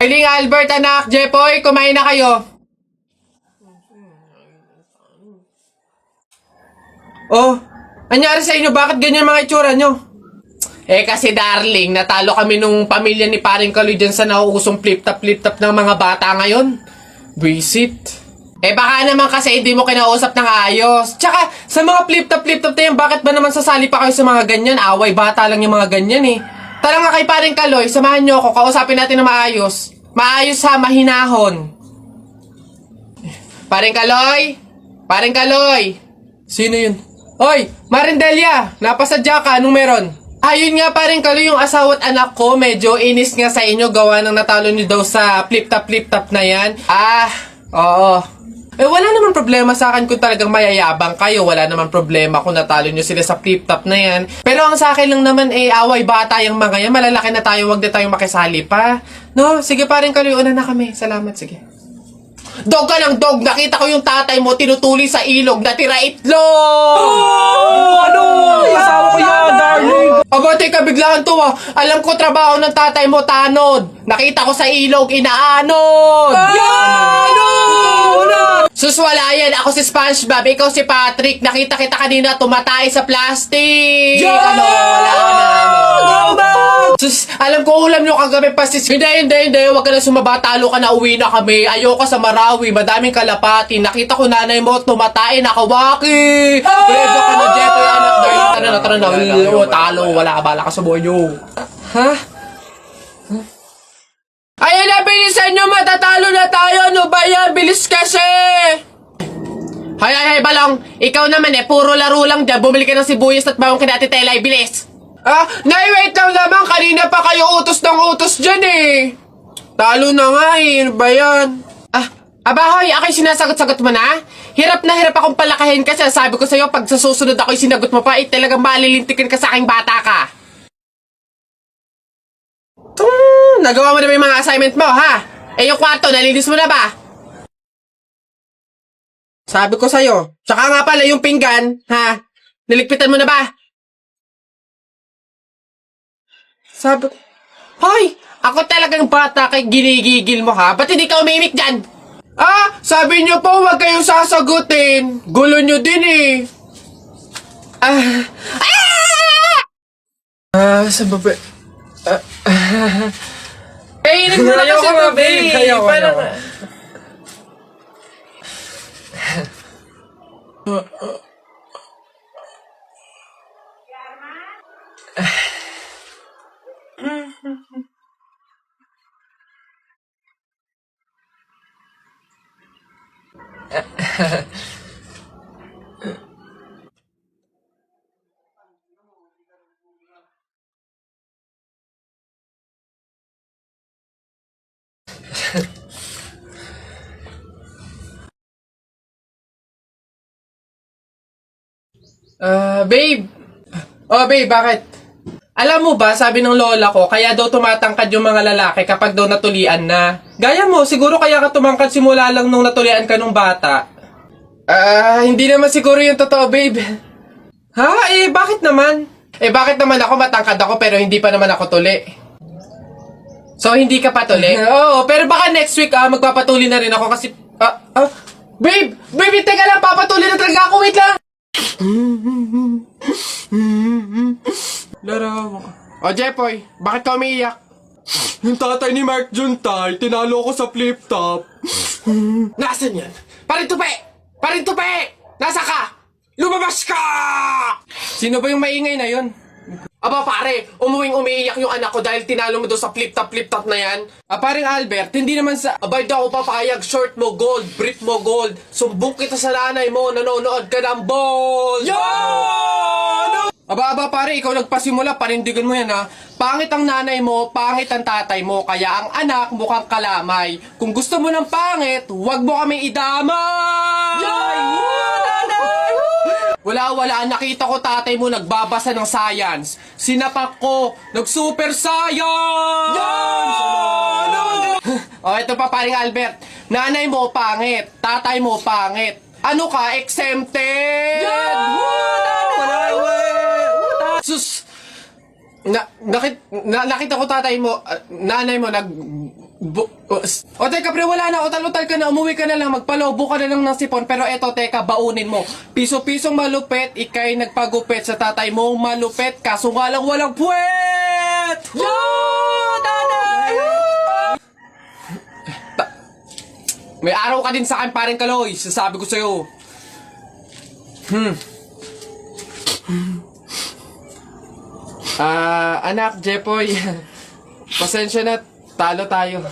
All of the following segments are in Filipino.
Eileen, Albert, anak, Jepoy, kumain na kayo. Oh, anyari sa inyo? Bakit ganyan mga itsura nyo? Kasi darling, natalo kami nung pamilya ni paring Kaloy dyan sa nauusong flip-top ng mga bata ngayon. Visit. Baka naman kasi hindi mo kinausap ng ayos. Tsaka, sa mga flip-top na yan, bakit ba naman sasali pa kayo sa mga ganyan? Away, bata lang yung mga ganyan eh. Tara nga kay paring Kaloy, samahan nyo ako, kausapin natin na maayos. Maayos ha, mahinahon. Paring Kaloy? Paring Kaloy? Sino yun? Hoy, Marindelia, napasadya ka, anong meron? Ayun nga paring Kaloy, yung asawa at anak ko, medyo inis nga sa inyo, gawa ng natalo nyo daw sa flip-top na yan. Oo. Wala naman problema sa akin kung talagang mayayabang kayo. Wala naman problema kung natalo nyo sila sa flip-top na yan. Pero ang sa akin lang naman, away bata yung mga yan. Malalaki na tayo, wag na tayong makisali pa. No? Sige paring Kaloy, una na kami. Salamat, sige. Dog ka ng dog! Nakita ko yung tatay mo tinutuli sa ilog na tira itlog! Ano? Asawa ko yan, darling! Aba, teka, biglaan to ah. Alam ko trabaho ng tatay mo, tanod. Nakita ko sa ilog, inaanod! Sus, wala yan. Ako si SpongeBob, ikaw si Patrick. Nakita kita kanina tumatay sa plastic! Wala na. Sus, alam ko ulam nyo kagabi pa sis. Hindi. Huwag ka na sumaba. Talo ka na, uwi na kami. Ayoko sa Marawi. Madaming kalapati. Nakita ko nanay mo tumatay. Nakawaki. Pwede ka na, Jepoy, anak. Tara na. Talo. Wala ka, bala ka sa buhay nyo. Ha? Ayun na, bilisan nyo. Matatalo na tayo. Ano ba yan? Bilis kasi. Hay, balong. Ikaw naman puro laro lang dyan. Bumili ka ng sibuyas at bawang kina Ate Tela. Bilis. Nay, wait lang naman. Kanina pa kayo utos ng utos dyan eh. Talo na nga eh. Ano ba yan? Abahoy, ako'y sinasagot-sagot mo na? Hirap na hirap akong palakahin kasi sabi ko sa'yo, pag sa susunod ako'y sinagot mo pa, talagang malilintikin ka sa aking bata ka. Nagawa mo na ba yung mga assignment mo, ha? Yung kwarto, nalinis mo na ba? Sabi ko sa'yo. Tsaka nga pala yung pinggan, ha? Niligpitan mo na ba? Sabi ko, hoy! Ako talagang bata kay ginigigil mo, ha? Ba't hindi ka umimik dyan? Sabi niyo po, huwag kayong sasagutin. Gulo niyo din eh. Sa baba. Inig mo na kasi ito, babe. Parang... Babe! Babe, bakit? Alam mo ba, sabi ng lola ko, kaya daw tumatangkad yung mga lalaki kapag daw natulian na. Gaya mo, siguro kaya ka tumangkad simula lang nung natulian ka nung bata. Hindi naman siguro yung totoo, babe. Ha? Bakit naman? Bakit naman ako matangkad ako pero hindi pa naman ako tuli? So, hindi ka patuli? Oo, pero baka next week, magpapatuli na rin ako kasi... Babe! Babe, teka lang, papatuli na talaga ako, wait lang! Larawa ka. Jepoy, bakit ka umiiyak? Yung tatay ni Mark Juntay, tinalo ko sa flip-top. Nasaan yan? Parintupi! Nasa ka? Lumabas ka! Sino ba yung maingay na yon? Aba pare, umiiyak yung anak ko dahil tinalo mo daw sa flip-top na yan. Paring Albert, hindi naman sa... Abay daw ako papayag, short mo gold, brief mo gold. Sumbong kita sa nanay mo, nanonood ka ng balls! Aba pare, ikaw nagpasimula, panindigan mo yan ha. Pangit ang nanay mo, pangit ang tatay mo, kaya ang anak mukhang kalamay. Kung gusto mo ng pangit, huwag mo kami idamay! Wala, nakita ko tatay mo nagbabasa ng science. Sinapak ko, nag-super science! Ito pa paring Albert. Nanay mo pangit, tatay mo pangit. Ano ka, exempted? Sus! Nakita ko tatay mo, nanay mo O teka pre, wala na, utal-utal ka na, umuwi ka na lang, magpalobo ka na lang ng sipon. Pero eto teka, baunin mo. Piso-pisong malupet, ikay nagpagupit sa tatay mo, malupet, kaso nga lang walang puwet! Yo! Nanay! May araw ka din sa akin, paring Kaloy, sasabi ko sa'yo. Anak, Jepoy, pasensya na, talo tayo.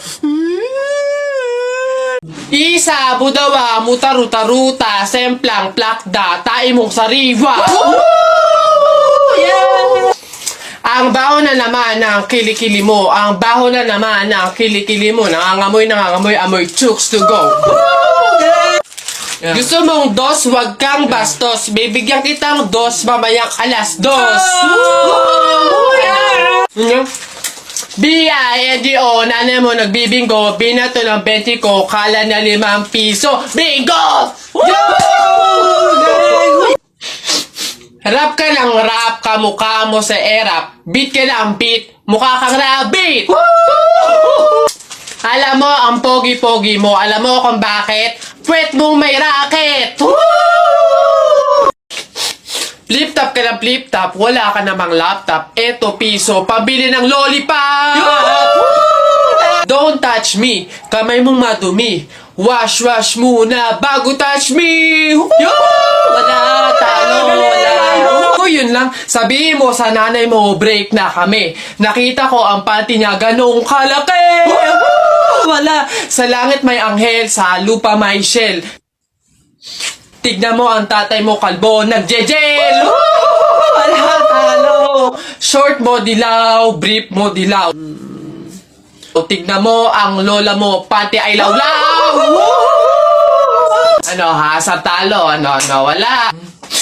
Isa, budawa, mutaruta-ruta, semplang, plakda, tae mong sariwa. Yeah! Ang baho na naman ng kilikili mo, ang baho na naman ng kilikili mo, nangangamoy, amoy, chooks to go. Yeah. Gusto mong dos, wag kang bastos. Bibigyan kitang dos, mamayang alas dos. Yeah. B-I-N-G-O, nanay mo nagbibingo, binato ng 20 ko, kala na 5 piso. Bingo! Rap ka ng rap, kamukha mo sa erap. Beat ka ng beat, mukha kang rabbit. Alam mo ang pogi-pogi mo, alam mo kung bakit? Pwet mong may racket. Flip-top ka ng flip-top, wala ka namang laptop. Eto piso, pabili ng lollipop! Don't touch me, kamay mong madumi. Wash muna bago touch me! Wala, talo, wala. Yun lang, sabihin mo sa nanay mo, break na kami. Nakita ko ang panty niya ganong kalaki! Wala, sa langit may anghel, sa lupa may shell. Tignan mo ang tatay mo kalbo, nagje-gel! Wala, talo! Short mo dilaw, brief mo dilaw. O tignan mo ang lola mo, pati ay lawlaw! Ano ha, sa talo, ano, wala.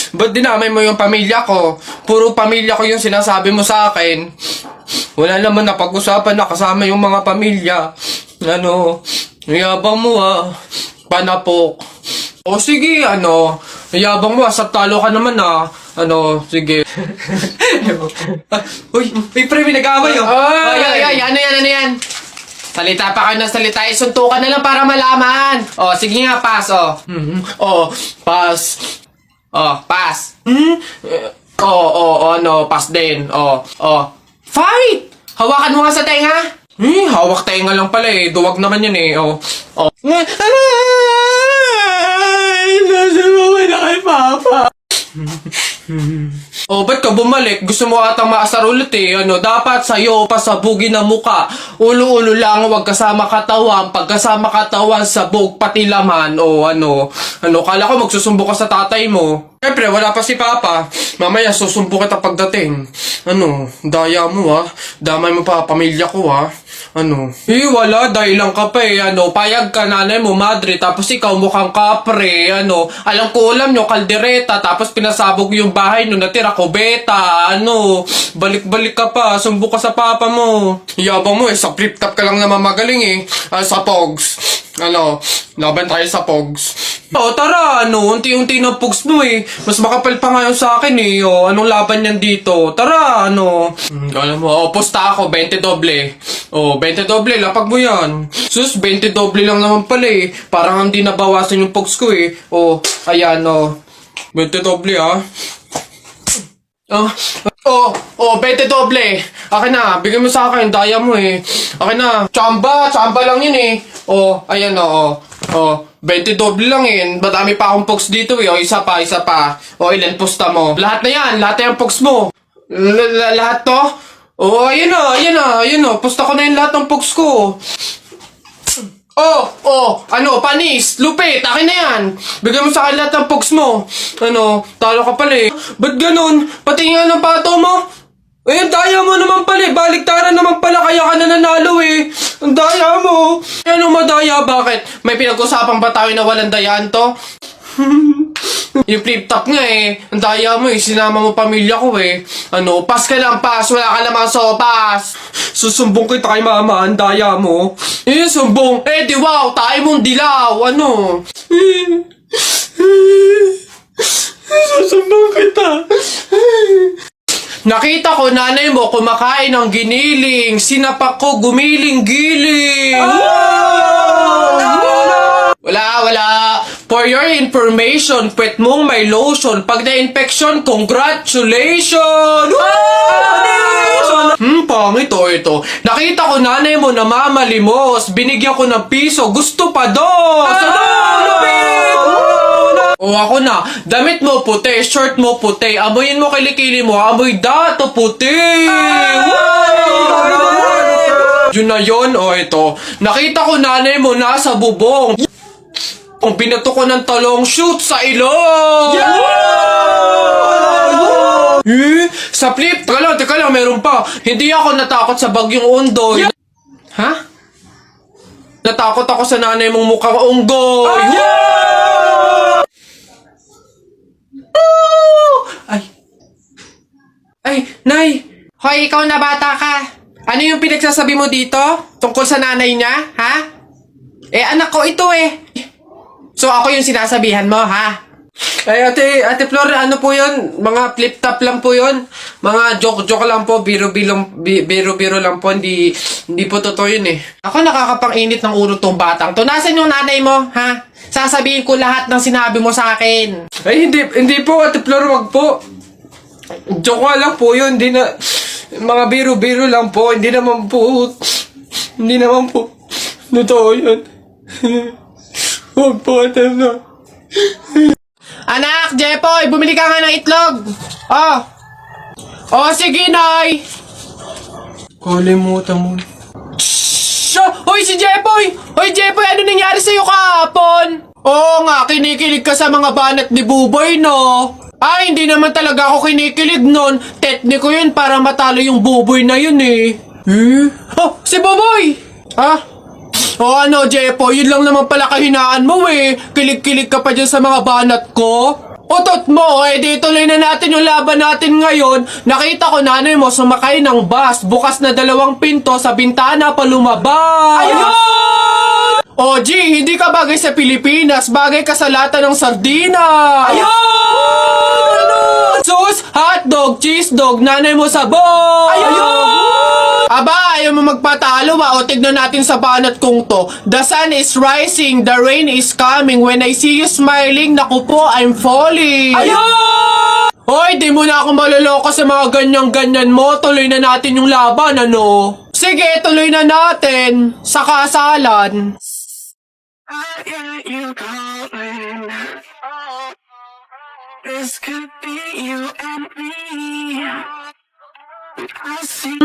Ba't dinamay mo yung pamilya ko? Puro pamilya ko yung sinasabi mo sa akin. Wala naman napag-usapan na kasama yung mga pamilya. Ano, yabang mo ah, panapok. O sige, ano, yabang mo, sa talo ka naman ah. Ano, sige. Uy, pre, may nag-away oh. Ay, ano yan? Salita pa kayo ng salita, isuntukan na lang para malaman. O, sige nga, pass, o. O, pass. O, pass. No, pass din. O, fight! Hawakan mo nga sa tenga. Hawak tenga lang pala eh. Duwag naman yun eh. O. Nasa na kay Papa. Ba't ka bumalik? Gusto mo atang maasar ulit eh. Ano, dapat sa'yo pasabugin ang muka. Ulo-ulo lang, wag kasama katawan. Pag kasama katawan, sabog, pati laman. Kala ko magsusumbo ka sa tatay mo. Siyempre, wala pa si Papa. Mamaya, susumbo kita pagdating. Daya mo ah. Damay mo pa, pamilya ko ah. Wala, dahil lang ka pa eh. Payag ka, nanay mo, madre, tapos ikaw mukhang kapre. Alam ko ulam nyo, kaldereta, tapos pinasabog yung bahay nyo, natira ko, beta. Balik-balik ka pa, sumbo ka sa papa mo. Yabang mo eh, sa flip-top ka lang naman magaling eh. Sa Pogs. Laban tayo sa Pogs. Tara, unti-unti na Pogs mo eh. Mas makapal pa ngayon sa akin eh. Anong laban yan dito? Tara, alam mo, pusta ako, 20 doble. 20 doble, lapag mo yan. Sus, 20 doble lang naman pala eh. Parang hindi nabawasan yung Pogs ko eh. Ayan, 20 doble ah. 20 doble. Akin na, bigyan mo sa akin, daya mo eh. Akin na, tsamba lang yun eh. Ayan 20 doble lang eh. Madami pa akong Pogs dito eh. Isa pa. Ilan pusta mo? Lahat na yan, lahat na yung Pogs mo. Lahat to? Ayun na. Pusta ko na yung lahat ng Pogs ko. Panis, lupit, akin na yan. Bigyan mo sa akin lahat ng Pogs mo. Talo ka pala eh. Ba't ganun? Pati nga ng pato mo. Ang daya mo naman pala eh. Baliktaran naman pala, kaya ka na nanalo eh. Ang daya mo. Madaya, bakit? May pinag-usapan ba tayo na walang dayaan to? Yung flip-top nga eh. Ang daya mo eh. Sinama mo pamilya ko eh. Pass ka lang, pass. Wala ka namang sopas. Susumbong kita kay mama. Ang daya mo. Sumbong. Di wow. Tayo mong dilaw. Susumbong kita. Nakita ko nanay mo kumakain ng giniling. Sinapak ko gumiling-giling. Wala. For your information, pwet mong may lotion. Pag na-infection, congratulations! Pangit ito. Nakita ko nanay mo namamalimos. Binigyan ko ng piso. Gusto pa doon. O ako na, damit mo puti, shirt mo puti, amoyin mo kilikili mo, amoy dato puti! Yun na yun, o ito. Nakita ko nanay mo nasa bubong. Kung binato ko ng talong, shoot sa ilong! Sa flip, teka lang, meron pa. Hindi ako natakot sa bagyong Undoy. Ha? Natakot ako sa nanay mong mukhang unggoy. Ay, Nay! Hoy, ikaw na bata ka. Ano yung pinagsasabi mo dito? Tungkol sa nanay niya, ha? Anak ko ito eh. So, ako yung sinasabihan mo, ha? Ay, Ate Flor, ano po yun? Mga flip-top lang po yun. Mga joke-joke lang po. Biro-biro lang po. Hindi po totoo yun eh. Ako nakakapang-init ng ulo tong batang to. Nasaan yung nanay mo, ha? Sasabihin ko lahat ng sinabi mo sa akin. Ay, hindi po, Ate Flor, wag po. Joke lang po yun. Hindi na... Mga biro-biro lang po. Hindi naman po... Totoo yun. Wag po, Ate Flor. Anak, Jepoy, bumili ka nga ng itlog. Sige, Nay. Kalimutan mo. Hoy, si Jepoy! Hoy, Jepoy, ano nangyari sa'yo kahapon? Oo nga, kinikilig ka sa mga banat ni Buboy, no? Ay, hindi naman talaga ako kinikilig nun. Tekniko yun para matalo yung Buboy na yun eh. Si Buboy! Ano, Jepoy, yun lang naman pala kahinaan mo eh. Kilig-kilig ka pa dyan sa mga banat ko. Utot mo, di tuloy na natin yung laban natin ngayon. Nakita ko nanay mo sumakay ng bus. Bukas na 2 pinto sa bintana pa lumabas. Ayun! G, hindi ka bagay sa Pilipinas. Bagay ka sa lata ng sardinas. Ayun! Sus, hotdog, cheese dog, nanay mo sabog. Ayun! Aba, ayaw mo magpatalo ba? O tignan natin sa banat kong to. The sun is rising, the rain is coming. When I see you smiling, naku po, I'm falling. Ayun! Hoy, di mo na ako maloloko sa mga ganyan-ganyan mo. Tuloy na natin yung laban, ano? Sige, tuloy na natin. Sa kasalan. I hear you calling. This could be you and me. I see.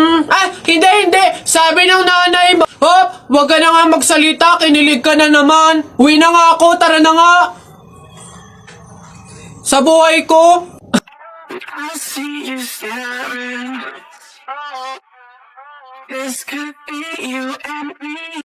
Hindi. Sabi ng nanay mo. Wag ka na nga magsalita. Kinilig ka na naman. Uwi na nga ako. Tara na nga. Sa buhay ko. I see you staring. This could be you and me.